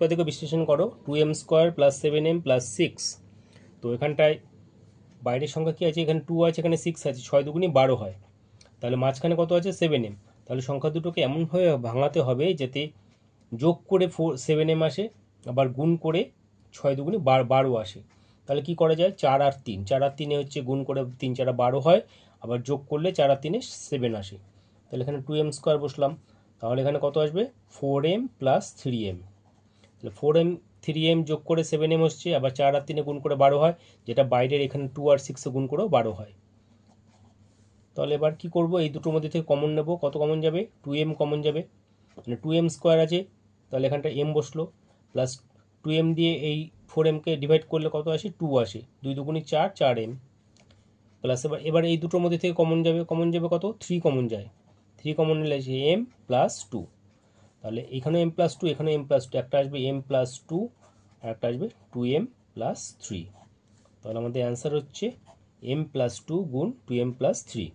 থেকে বিশ্লেষণ করো 2m² প্লাস 7m প্লাস 6। তো এখানটায় বাইরের সংখ্যা কি আছে, এখানে 2 আছে, এখানে 6 আছে, 6 দুগুণি 12 হয়। তাহলে মাঝখানে কত আছে, 7m। তাহলে সংখ্যা দুটোকে এমনভাবে ভাঙাতে হবে যাতে যোগ করে 7m আসে, আবার গুণ করে 6 দুগুণি 12 আসে। তাহলে কি করা যায়, 4 আর 3, 4 আর 3 হচ্ছে গুণ করে 3 4 12 হয়, আবার যোগ করলে 4 আর 3 7 আসে। তাহলে এখানে 2m² বসলাম, তাহলে এখানে কত আসবে, 4m প্লাস 3m। তাহলে 4m 3m যোগ করে 7m হচ্ছে, আবার 4 আর 3 গুণ করে 12 হয়, যেটা বাইরের এখানে 2 আর 6 গুণ করেও 12 হয়। তাহলে এবার কি করব, এই দুটোর মধ্যে থেকে কমন নেব। কত কমন যাবে, 2m কমন যাবে, মানে 2m² আছে, তাহলে এখানটা m বসলো, প্লাস 2m দিয়ে এই 4mকে ডিভাইড করলে কত আসে, 2 আসে, 2 দুগুণি 4, 4m, প্লাস এবার এই দুটোর মধ্যে থেকে কমন যাবে কত, 3 কমন যায়, 3 কমন নিলে আসে m প্লাস 2। তাহলে এখানে m প্লাস 2, এখানে m প্লাস 2, একটা আসবে m প্লাস 2 আর একটা আসবে 2m প্লাস 3। তাহলে আমাদের অ্যান্সার হচ্ছে m প্লাস 2 গুণ 2m প্লাস 3।